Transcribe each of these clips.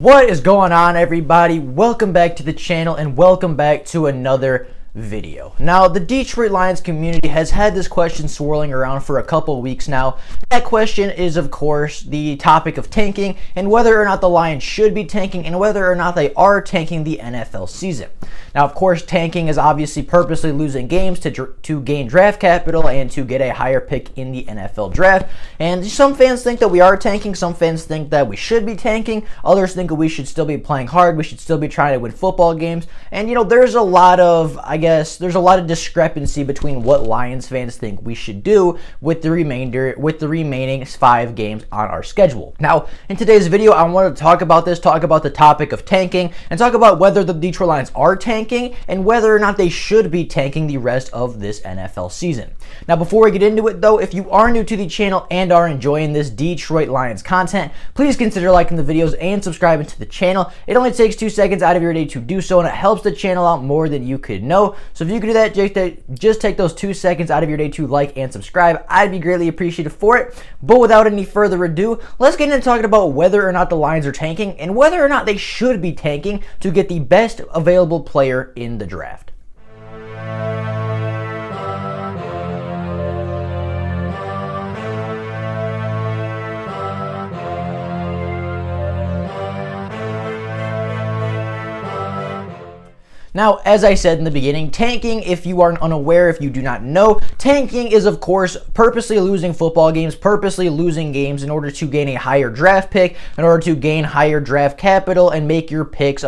What is going on, everybody? Welcome back to the channel and welcome back to another video. Now, the Detroit Lions community has had this question swirling around for a couple weeks now. That question is, of course, the topic of tanking and whether or not the Lions should be tanking and whether or not they are tanking the NFL season. Now, of course, tanking is obviously purposely losing games to gain draft capital and to get a higher pick in the NFL draft. And some fans think that we are tanking. Some fans think that we should be tanking. Others think that we should still be playing hard. We should still be trying to win football games. And, there's a lot of, there's a lot of discrepancy between what Lions fans think we should do with the remaining 5 games on our schedule. Now, in today's video, I want to talk about the topic of tanking, and talk about whether the Detroit Lions are tanking and whether or not they should be tanking the rest of this NFL season. Now, before we get into it though, if you are new to the channel and are enjoying this Detroit Lions content, please consider liking the videos and subscribing to the channel. It only takes 2 seconds out of your day to do so, and it helps the channel out more than you could know. So if you could do that, just take those 2 seconds out of your day to like and subscribe. I'd be greatly appreciative for it. But without any further ado, let's get into talking about whether or not the Lions are tanking and whether or not they should be tanking to get the best available player in the draft. Now, as I said in the beginning, tanking, if you are unaware, if you do not know, tanking is, of course, purposely losing football games, purposely losing games in order to gain a higher draft pick, in order to gain higher draft capital and make your picks,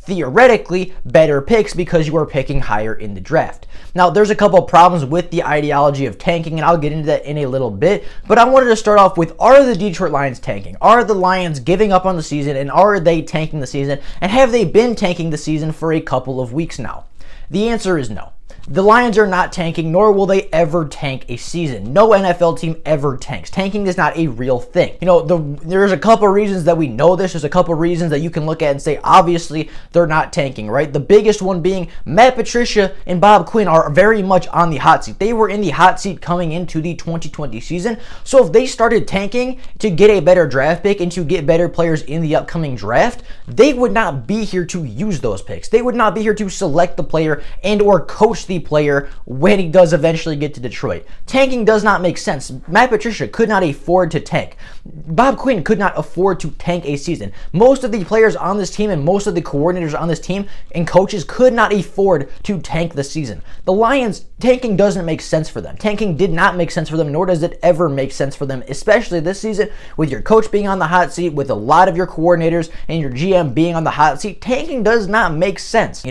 theoretically better picks because you are picking higher in the draft. Now, there's a couple of problems with the ideology of tanking, and I'll get into that in a little bit, but I wanted to start off with, are the Detroit Lions tanking? Are the Lions giving up on the season, and are they tanking the season, and have they been tanking the season for a couple of weeks now? The answer is no. The Lions are not tanking, nor will they ever tank a season. No NFL team ever tanks. Tanking is not a real thing. There's a couple reasons that we know this. There's a couple reasons that you can look at and say, obviously, they're not tanking, right? The biggest one being Matt Patricia and Bob Quinn are very much on the hot seat. They were in the hot seat coming into the 2020 season. So if they started tanking to get a better draft pick and to get better players in the upcoming draft, they would not be here to use those picks. They would not be here to select the player and or coach the player when he does eventually get to Detroit. Tanking does not make sense. Matt Patricia could not afford to tank. Bob Quinn could not afford to tank a season. Most of the players on this team and most of the coordinators on this team and coaches could not afford to tank the season. The Lions, tanking doesn't make sense for them. Tanking did not make sense for them, nor does it ever make sense for them, especially this season with your coach being on the hot seat, with a lot of your coordinators and your GM being on the hot seat. Tanking does not make sense.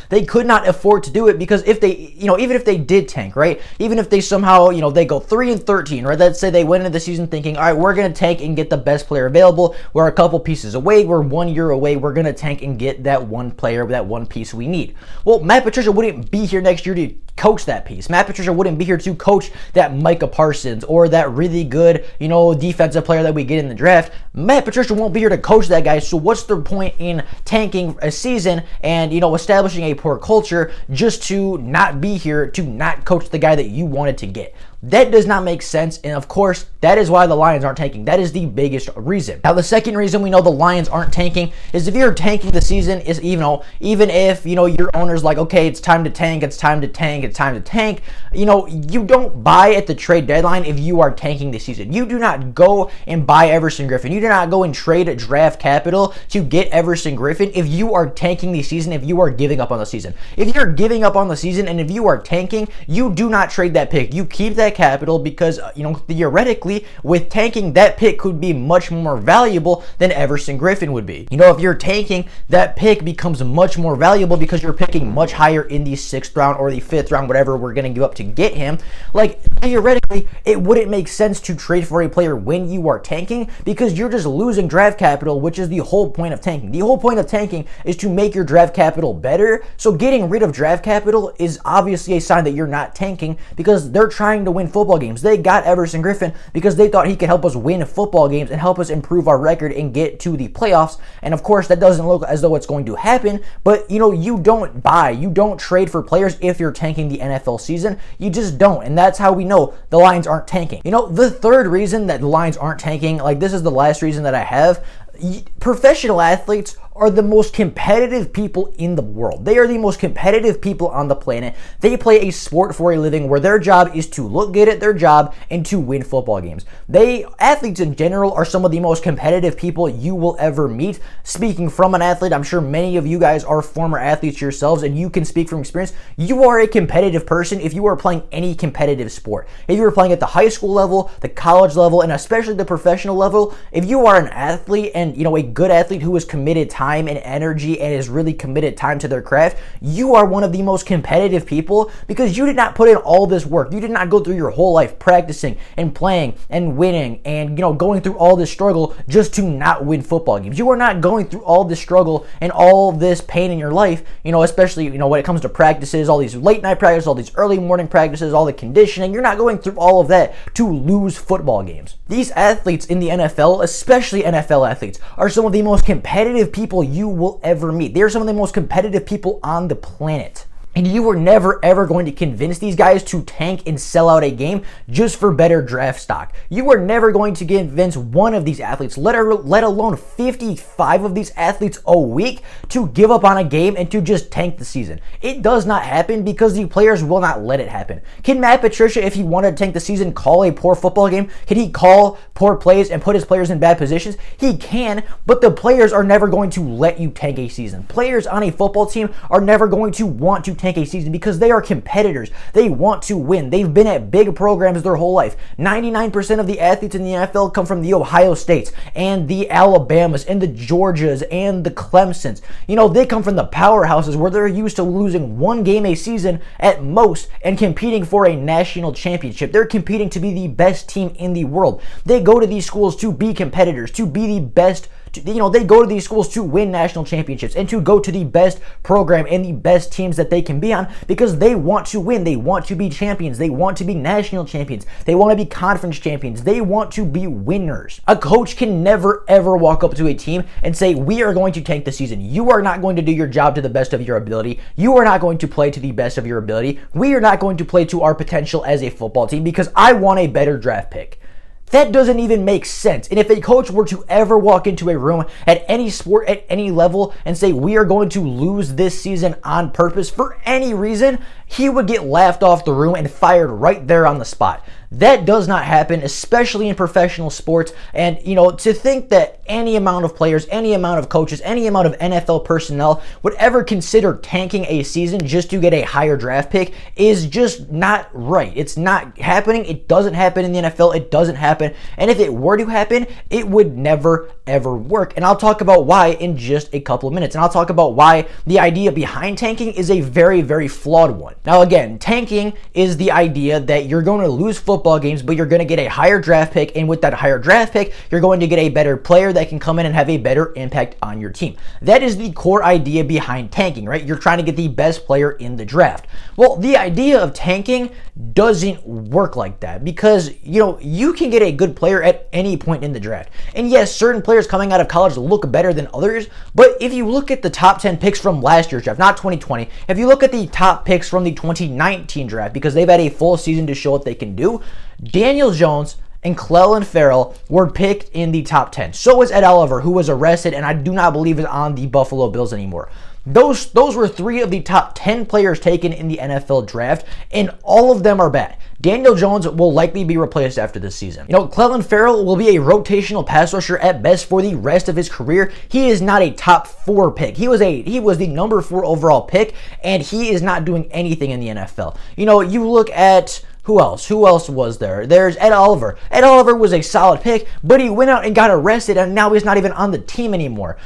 They could not afford to do it because if they, even if they did tank, right? Even if they somehow, they go 3-13, right? Let's say they went into the season thinking, all right, we're going to tank and get the best player available. We're a couple pieces away. We're 1 year away. We're going to tank and get that one player, that one piece we need. Well, Matt Patricia wouldn't be here next year to coach that piece. Matt Patricia wouldn't be here to coach that Micah Parsons or that really good, defensive player that we get in the draft. Matt Patricia won't be here to coach that guy. So what's the point in tanking a season and, establishing a poor culture just to not be here, to not coach the guy that you wanted to get? That does not make sense, and of course, that is why the Lions aren't tanking. That is the biggest reason. Now, the second reason we know the Lions aren't tanking is if you're tanking the season, is even if your owner's like, okay, it's time to tank, it's time to tank, it's time to tank. You don't buy at the trade deadline if you are tanking the season. You do not go and buy Everson Griffen. You do not go and trade draft capital to get Everson Griffen if you are tanking the season, if you are giving up on the season. If you're giving up on the season and if you are tanking, you do not trade that pick. You keep that capital because, theoretically, with tanking, that pick could be much more valuable than Everson Griffen would be. If you're tanking, that pick becomes much more valuable because you're picking much higher in the 6th round or the 5th round, whatever we're going to give up to get him. Like, theoretically, it wouldn't make sense to trade for a player when you are tanking because you're just losing draft capital, which is the whole point of tanking. The whole point of tanking is to make your draft capital better. So getting rid of draft capital is obviously a sign that you're not tanking because they're trying to win football games. They got Everson Griffen because they thought he could help us win football games and help us improve our record and get to the playoffs. And of course, that doesn't look as though it's going to happen, but you don't trade for players if you're tanking the NFL season. You just don't. And that's how we know the Lions aren't tanking. The third reason that the Lions aren't tanking, like this is the last reason that I have, Professional athletes are the most competitive people in the world. They are the most competitive people on the planet. They play a sport for a living where their job is to look good at their job and to win football games. Athletes in general are some of the most competitive people you will ever meet. Speaking from an athlete, I'm sure many of you guys are former athletes yourselves, and you can speak from experience. You are a competitive person if you are playing any competitive sport. If you are playing at the high school level, the college level, and especially the professional level, if you are an athlete and a good athlete who is committed time and energy and is really committed time to their craft, you are one of the most competitive people because you did not put in all this work. You did not go through your whole life practicing and playing and winning and going through all this struggle just to not win football games. You are not going through all this struggle and all this pain in your life, especially when it comes to practices, all these late night practices, all these early morning practices, all the conditioning. You're not going through all of that to lose football games. These athletes in the NFL, especially NFL athletes, are some of the most competitive people you will ever meet. They are some of the most competitive people on the planet. And you were never, ever going to convince these guys to tank and sell out a game just for better draft stock. You were never going to convince one of these athletes, let alone 55 of these athletes a week, to give up on a game and to just tank the season. It does not happen because the players will not let it happen. Can Matt Patricia, if he wanted to tank the season, call a poor football game? Can he call poor plays and put his players in bad positions? He can, but the players are never going to let you tank a season. Players on a football team are never going to want to tank a season because they are competitors. They want to win. They've been at big programs their whole life. 99% of the athletes in the NFL come from the Ohio States and the Alabamas and the Georgias and the Clemsons. They come from the powerhouses where they're used to losing one game a season at most and competing for a national championship. They're competing to be the best team in the world. They go to these schools to be competitors, to be the best. They go to these schools to win national championships and to go to the best program and the best teams that they can be on because they want to win. They want to be champions. They want to be national champions. They want to be conference champions. They want to be winners. A coach can never, ever walk up to a team and say, we are going to tank the season. You are not going to do your job to the best of your ability. You are not going to play to the best of your ability. We are not going to play to our potential as a football team because I want a better draft pick. That doesn't even make sense. And if a coach were to ever walk into a room at any sport, at any level, and say, we are going to lose this season on purpose for any reason, he would get laughed off the room and fired right there on the spot. That does not happen, especially in professional sports. And, to think that any amount of players, any amount of coaches, any amount of NFL personnel would ever consider tanking a season just to get a higher draft pick is just not right. It's not happening. It doesn't happen in the NFL. It doesn't happen. And if it were to happen, it would never, ever work. And I'll talk about why in just a couple of minutes. And I'll talk about why the idea behind tanking is a very, very flawed one. Now, again, tanking is the idea that you're going to lose football games, but you're going to get a higher draft pick, and with that higher draft pick, you're going to get a better player that can come in and have a better impact on your team. That is the core idea behind tanking, right? You're trying to get the best player in the draft. Well, the idea of tanking doesn't work like that because, you can get a good player at any point in the draft. And yes, certain players coming out of college look better than others, but if you look at the top 10 picks from last year's draft, not 2020, if you look at the top picks from the 2019 draft, because they've had a full season to show what they can do, Daniel Jones and Clelin Ferrell were picked in the top 10. So was Ed Oliver, who was arrested and I do not believe is on the Buffalo Bills anymore. Those were 3 of the top 10 players taken in the NFL draft, and all of them are bad. Daniel Jones will likely be replaced after this season. Clelin Ferrell will be a rotational pass rusher at best for the rest of his career. He is not a top 4 pick. He was the number 4 overall pick, and he is not doing anything in the NFL. You look at who else? Who else was there? There's Ed Oliver. Ed Oliver was a solid pick, but he went out and got arrested, and now he's not even on the team anymore.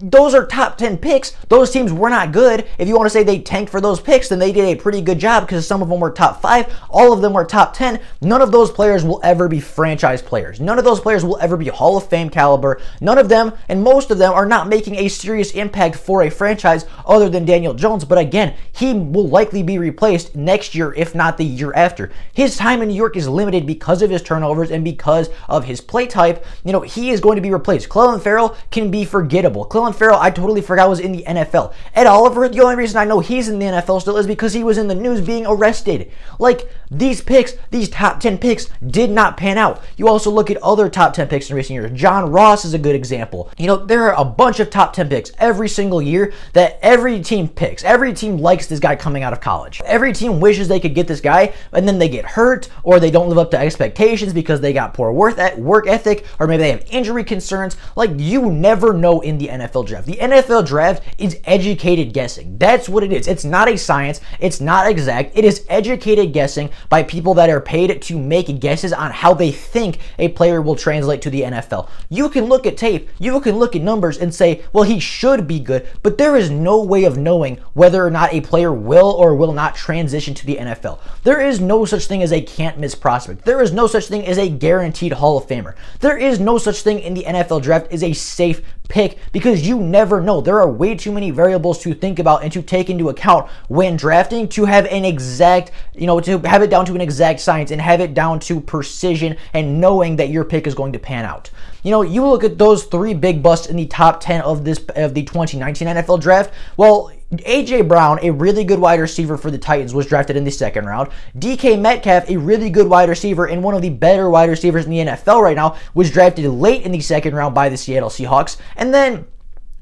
Those are top 10 picks. Those teams were not good. If you want to say they tanked for those picks, then they did a pretty good job because some of them were top 5. All of them were top 10. None of those players will ever be franchise players. None of those players will ever be Hall of Fame caliber. None of them, and most of them, are not making a serious impact for a franchise other than Daniel Jones. But again, he will likely be replaced next year, if not the year after. His time in New York is limited because of his turnovers and because of his play type. He is going to be replaced. Clelin Ferrell can be forgettable. Clelin Colin Farrell, I totally forgot was in the NFL. Ed Oliver, the only reason I know he's in the NFL still is because he was in the news being arrested. Like, these picks, these top 10 picks did not pan out. You also look at other top 10 picks in recent years. John Ross is a good example. You know, there are a bunch of top 10 picks every single year that every team picks. Every team likes this guy coming out of college. Every team wishes they could get this guy, and then they get hurt, or they don't live up to expectations because they got poor work ethic, or maybe they have injury concerns. Like, you never know in the NFL draft. The NFL draft is educated guessing. That's what it is. It's not a science. It's not exact. It is educated guessing by people that are paid to make guesses on how they think a player will translate to the NFL. You can look at tape, you can look at numbers and say, well, he should be good, but there is no way of knowing whether or not a player will or will not transition to the NFL. There is no such thing as a can't miss prospect. There is no such thing as a guaranteed Hall of Famer. There is no such thing in the NFL draft as a safe pick, because you never know. There are way too many variables to think about and to take into account when drafting to have an exact, to have it down to an exact science and have it down to precision and knowing that your pick is going to pan out. You look at those three big busts in the top 10 of the 2019 NFL draft. Well, A.J. Brown, a really good wide receiver for the Titans, was drafted in the second round. DK Metcalf, a really good wide receiver and one of the better wide receivers in the NFL right now, was drafted late in the second round by the Seattle Seahawks. And then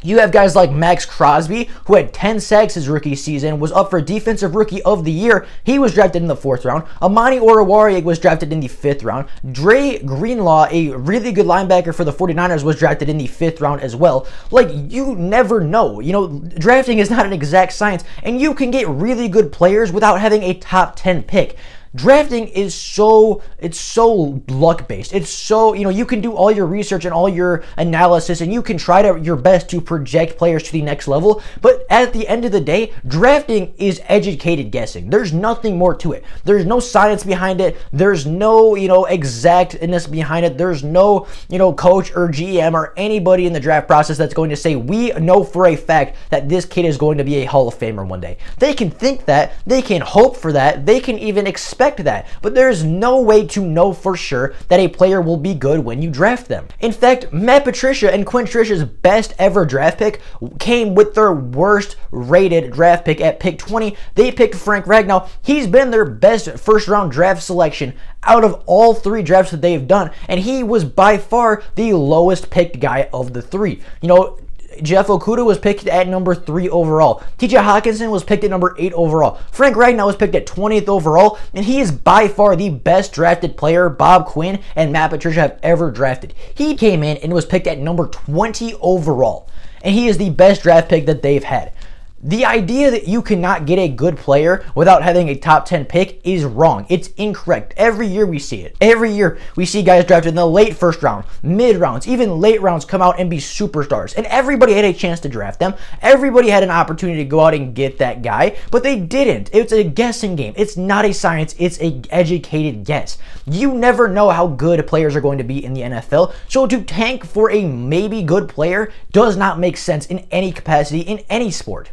you have guys like Max Crosby, who had 10 sacks his rookie season, was up for Defensive Rookie of the Year. He was drafted in the 4th round. Amani Oruwariye was drafted in the 5th round. Dre Greenlaw, a really good linebacker for the 49ers, was drafted in the 5th round as well. Like, you never know. Drafting is not an exact science, and you can get really good players without having a top 10 pick. Drafting is so luck based. It's so, you can do all your research and all your analysis and you can try your best to project players to the next level. But at the end of the day, drafting is educated guessing. There's nothing more to it. There's no science behind it. There's no, exactness behind it. There's no, coach or GM or anybody in the draft process that's going to say, we know for a fact that this kid is going to be a Hall of Famer one day. They can think that, they can hope for that, they can even expect that, but there's no way to know for sure that a player will be good when you draft them. In fact, Matt Patricia and Quinn Trish's best ever draft pick came with their worst rated draft pick at pick 20. They picked Frank Ragnow. He's been their best first round draft selection out of all three drafts that they've done, and he was by far the lowest picked guy of the three. Jeff Okudah was picked at number 3 overall. TJ Hawkinson was picked at number 8 overall. Frank Ragnow was picked at 20th overall, and he is by far the best drafted player Bob Quinn and Matt Patricia have ever drafted. He came in and was picked at number 20 overall, and he is the best draft pick that they've had. The idea that you cannot get a good player without having a top 10 pick is wrong. It's incorrect. Every year we see it. Every year we see guys drafted in the late first round, mid rounds, even late rounds come out and be superstars. And everybody had a chance to draft them. Everybody had an opportunity to go out and get that guy, but they didn't. It's a guessing game. It's not a science. It's an educated guess. You never know how good players are going to be in the NFL. So to tank for a maybe good player does not make sense in any capacity in any sport.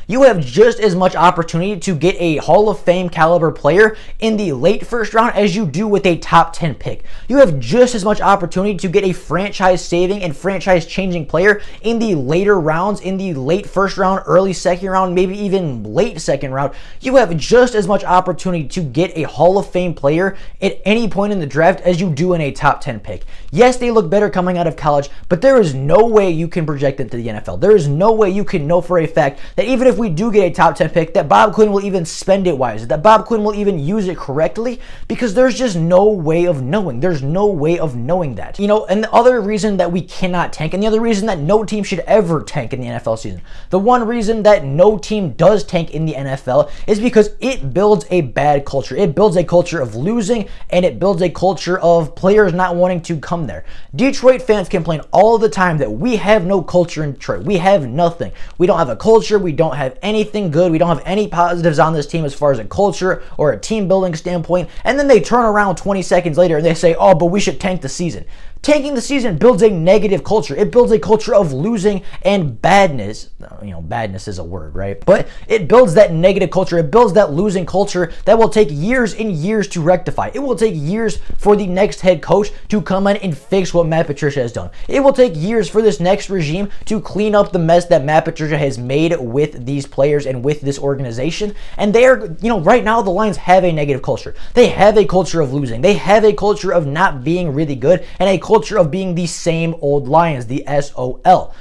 You have just as much opportunity to get a Hall of Fame caliber player in the late first round as you do with a top 10 pick. You have just as much opportunity to get a franchise-saving and franchise-changing player in the later rounds, in the late first round, early second round, maybe even late second round. You have just as much opportunity to get a Hall of Fame player at any point in the draft as you do in a top 10 pick. Yes, they look better coming out of college, but there is no way you can project them to the NFL. There is no way you can know for a fact that even if we do get a top 10 pick, that Bob Quinn will even spend it wisely, that Bob Quinn will even use it correctly, because there's just no way of knowing. There's no way of knowing that. And the other reason that we cannot tank, and the other reason that no team should ever tank in the NFL season, the one reason that no team does tank in the NFL is because it builds a bad culture. It builds a culture of losing, and it builds a culture of players not wanting to come there. Detroit fans complain all the time that we have no culture in Detroit. We have nothing. We don't have a culture. We don't have anything good. We don't have any positives on this team as far as a culture or a team building standpoint. And then they turn around 20 seconds later and they say, oh, but we should tank the season. Tanking the season builds a negative culture. It builds a culture of losing and badness. Badness is a word, right? But it builds that negative culture. It builds that losing culture that will take years and years to rectify. It will take years for the next head coach to come in and fix what Matt Patricia has done. It will take years for this next regime to clean up the mess that Matt Patricia has made with these players and with this organization. And they are, right now the Lions have a negative culture. They have a culture of losing. They have a culture of not being really good and a culture of being the same old Lions, the SOL.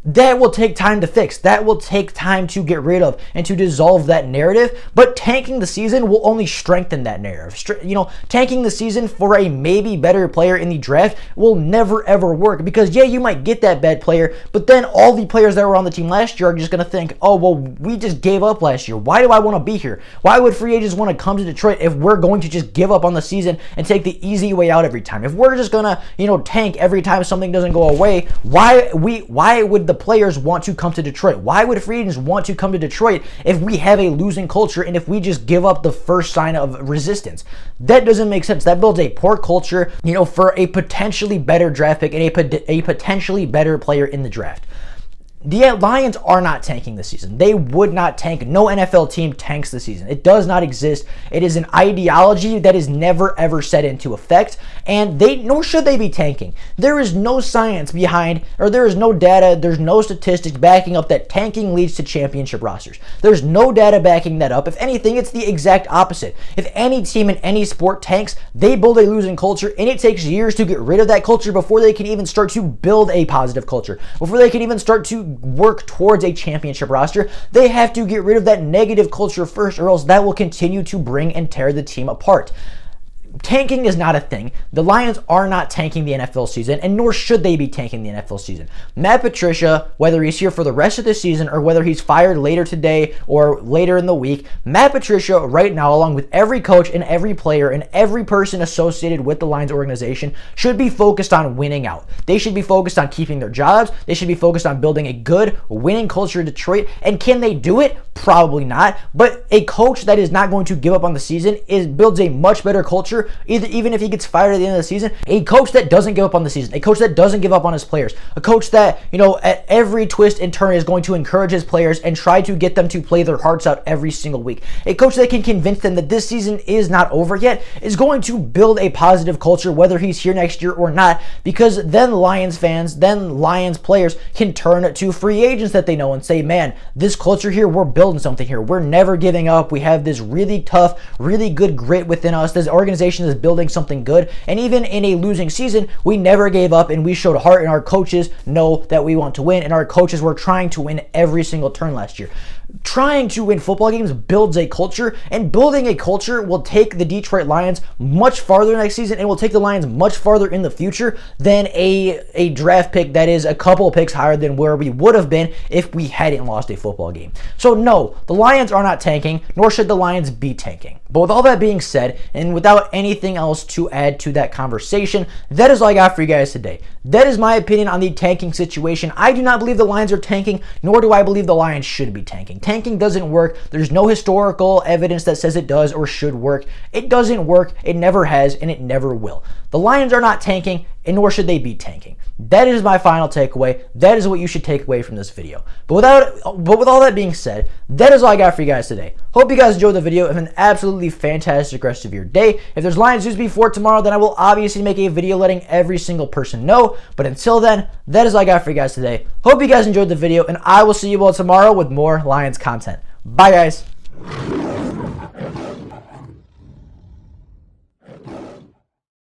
That will take time to fix. That will take time to get rid of and to dissolve that narrative. But tanking the season will only strengthen that narrative. Tanking the season for a maybe better player in the draft will never ever work, because you might get that bad player, but then all the players that were on the team last year are just going to think, oh, well, we just gave up last year. Why do I want to be here? Why would free agents want to come to Detroit if we're going to just give up on the season and take the easy way out every time? If we're just going to, tank every time something doesn't go away, why would the players want to come to Detroit? Why would free agents want to come to Detroit if we have a losing culture and if we just give up the first sign of resistance? That doesn't make sense. That builds a poor culture, for a potentially better draft pick and a potentially better player in the draft. The Lions are not tanking this season. They would not tank. No NFL team tanks the season. It does not exist. It is an ideology that is never ever set into effect, and nor should they be tanking. There is no science behind, or there is no data, there's no statistics backing up that tanking leads to championship rosters. There's no data backing that up. If anything, it's the exact opposite. If any team in any sport tanks, they build a losing culture, and it takes years to get rid of that culture before they can even start to build a positive culture, before they can even start to work towards a championship roster. They have to get rid of that negative culture first, or else that will continue to bring and tear the team apart. Tanking is not a thing. The Lions are not tanking the NFL season, and nor should they be tanking the NFL season. Matt Patricia, whether he's here for the rest of the season or whether he's fired later today or later in the week, Matt Patricia right now, along with every coach and every player and every person associated with the Lions organization, should be focused on winning out. They should be focused on keeping their jobs. They should be focused on building a good winning culture in Detroit. And can they do it? Probably not. But a coach that is not going to give up on the season builds a much better culture, even if he gets fired at the end of the season. A coach that doesn't give up on the season, a coach that doesn't give up on his players, a coach that, at every twist and turn is going to encourage his players and try to get them to play their hearts out every single week. A coach that can convince them that this season is not over yet is going to build a positive culture, whether he's here next year or not, because then Lions fans, then Lions players can turn to free agents that they know and say, man, this culture here, we're building something here. We're never giving up. We have this really tough, really good grit within us. This organization is building something good, and even in a losing season, we never gave up and we showed heart, and our coaches know that we want to win, and our coaches were trying to win every single turn last year. Trying to win football games builds a culture, and building a culture will take the Detroit Lions much farther next season, and will take the Lions much farther in the future than a draft pick that is a couple of picks higher than where we would have been if we hadn't lost a football game. So no, the Lions are not tanking, nor should the Lions be tanking. But with all that being said, and without anything else to add to that conversation, that is all I got for you guys today. That is my opinion on the tanking situation. I do not believe the Lions are tanking, nor do I believe the Lions should be tanking. Tanking doesn't work. There's no historical evidence that says it does or should work. It doesn't work. It never has, and it never will. The Lions are not tanking, and nor should they be tanking. That is my final takeaway. That is what you should take away from this video. But with all that being said, that is all I got for you guys today. Hope you guys enjoyed the video. Have an absolutely fantastic rest of your day. If there's Lions news before tomorrow, then I will obviously make a video letting every single person know. But until then, that is all I got for you guys today. Hope you guys enjoyed the video, and I will see you all tomorrow with more Lions content. Bye, guys.